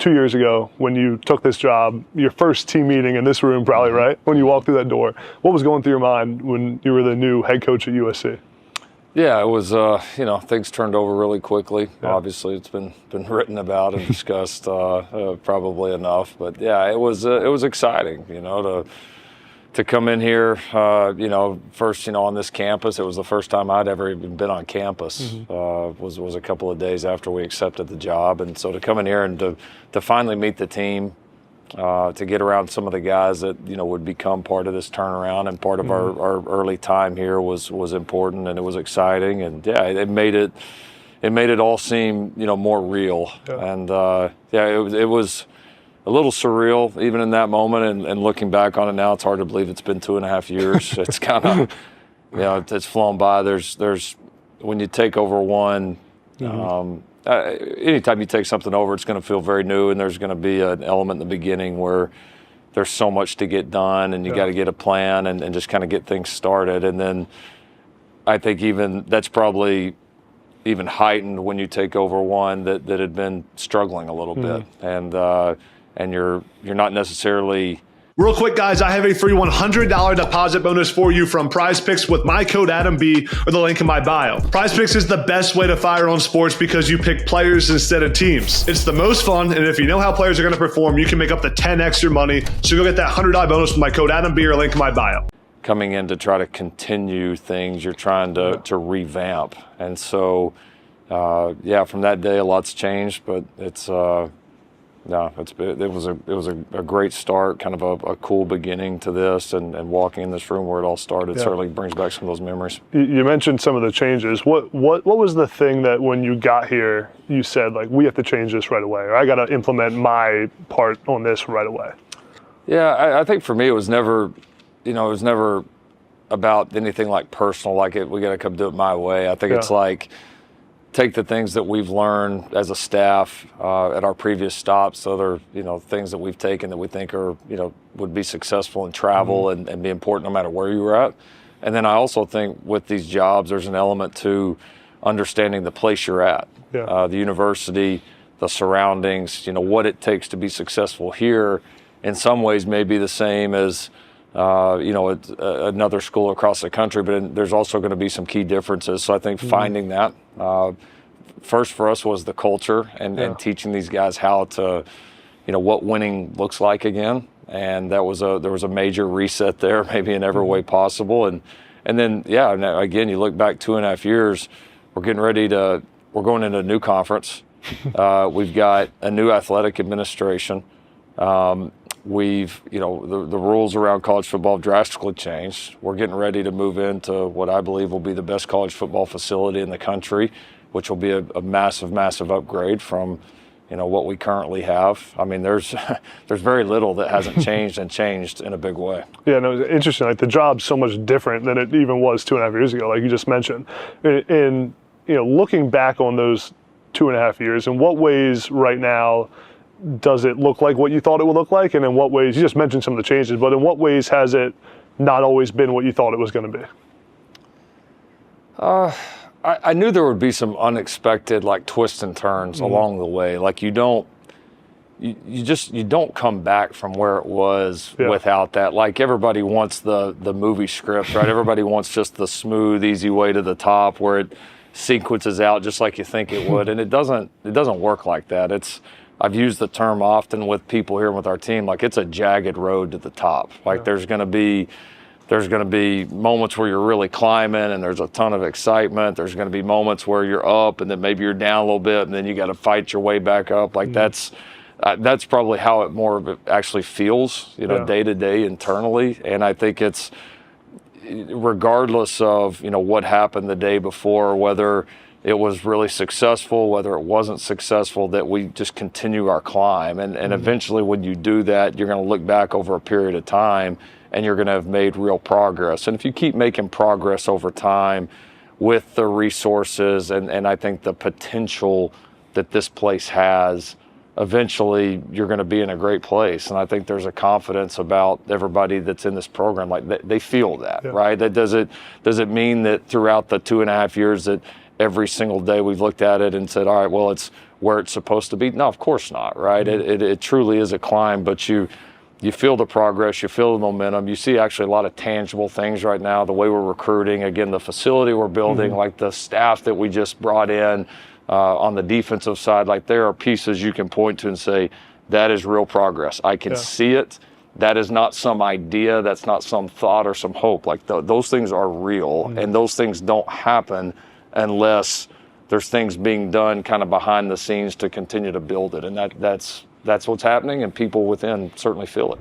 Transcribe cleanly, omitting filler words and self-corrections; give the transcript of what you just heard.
2 years ago when you took this job, your first team meeting in this room probably, right? When you walked through that door, what was going through your mind when you were the new head coach at USC? Yeah, it was, things turned over really quickly. Yeah. Obviously, it's been written about and discussed probably enough. But, yeah, it was exciting, to come in here, first, on this campus. It was the first time I'd ever even been on campus. Was a couple of days after we accepted the job. And so to come in here and to finally meet the team, to get around some of the guys that would become part of this turnaround and part of our early time here was important, and it was exciting, and it made it all seem more real. Yeah. And it was a little surreal even in that moment, and looking back on it now, it's hard to believe it's been 2.5 years. It's kind of it's flown by. There's when you take over one. Anytime you take something over, it's going to feel very new, and there's going to be an element in the beginning where there's so much to get done, and you got to get a plan and just kind of get things started. And then I think that's probably even heightened when you take over one that had been struggling a little bit, and you're not necessarily. Real quick, guys, I have a free $100 deposit bonus for you from Prize Picks with my code AdamB or the link in my bio. Prize Picks is the best way to fire on sports because you pick players instead of teams. It's the most fun, and if you know how players are going to perform, you can make up to 10x your money. So go get that $100 bonus with my code AdamB or link in my bio. Coming in to try to continue things, you're trying to revamp. And so, from that day, a lot's changed, but it's it was a great start, kind of a cool beginning to this, and walking in this room where it all started certainly brings back some of those memories. You mentioned some of the changes. What was the thing that when you got here you said, like, we have to change this right away, or I got to implement my part on this right away? Yeah, I think for me it was never about anything like personal, like we got to come do it my way. I think it's like, take the things that we've learned as a staff at our previous stops, other things that we've taken that we think are would be successful in travel and be important no matter where you were at. And then I also think with these jobs, there's an element to understanding the place you're at, the university, the surroundings, what it takes to be successful here. In some ways, may be the same as another school across the country, but there's also going to be some key differences. So I think finding that first for us was the culture and teaching these guys how to, what winning looks like again. And there was a major reset there, maybe in every way possible. And then, again, you look back 2.5 years, we're going into a new conference. We've got a new athletic administration. The rules around college football have drastically changed. We're getting ready to move into what I believe will be the best college football facility in the country, which will be a massive, massive upgrade from, what we currently have. I mean, there's very little that hasn't changed in a big way. Yeah, no, it's interesting. Like, the job's so much different than it even was 2.5 years ago, like you just mentioned. And looking back on those 2.5 years, in what ways right now does it look like what you thought it would look like? And in what ways, you just mentioned some of the changes, but in what ways has it not always been what you thought it was going to be? I knew there would be some unexpected, like, twists and turns along the way. Like, you don't come back from where it was without that. Like, everybody wants the movie script, right? Everybody wants just the smooth, easy way to the top where it sequences out just like you think it would. And it doesn't work like that. I've used the term often with people here with our team, like, it's a jagged road to the top. Like, there's going to be moments where you're really climbing and there's a ton of excitement. There's going to be moments where you're up and then maybe you're down a little bit and then you got to fight your way back up. Like, that's probably how it more of it actually feels, day to day internally. And I think it's regardless of, what happened the day before, whether it was really successful, whether it wasn't successful, that we just continue our climb. And eventually when you do that, you're going to look back over a period of time and you're going to have made real progress. And if you keep making progress over time with the resources and I think the potential that this place has, eventually you're going to be in a great place. And I think there's a confidence about everybody that's in this program. Like, they feel that, right? Does it mean that throughout the 2.5 years that every single day we've looked at it and said, all right, well, where it's supposed to be? No, of course not, right? It truly is a climb, but you feel the progress, you feel the momentum. You see actually a lot of tangible things right now, the way we're recruiting, again, the facility we're building, like the staff that we just brought in on the defensive side. Like, there are pieces you can point to and say, that is real progress. I can see it. That is not some idea. That's not some thought or some hope. Like, those things are real, and those things don't happen unless there's things being done kind of behind the scenes to continue to build it. And that's what's happening, and people within certainly feel it.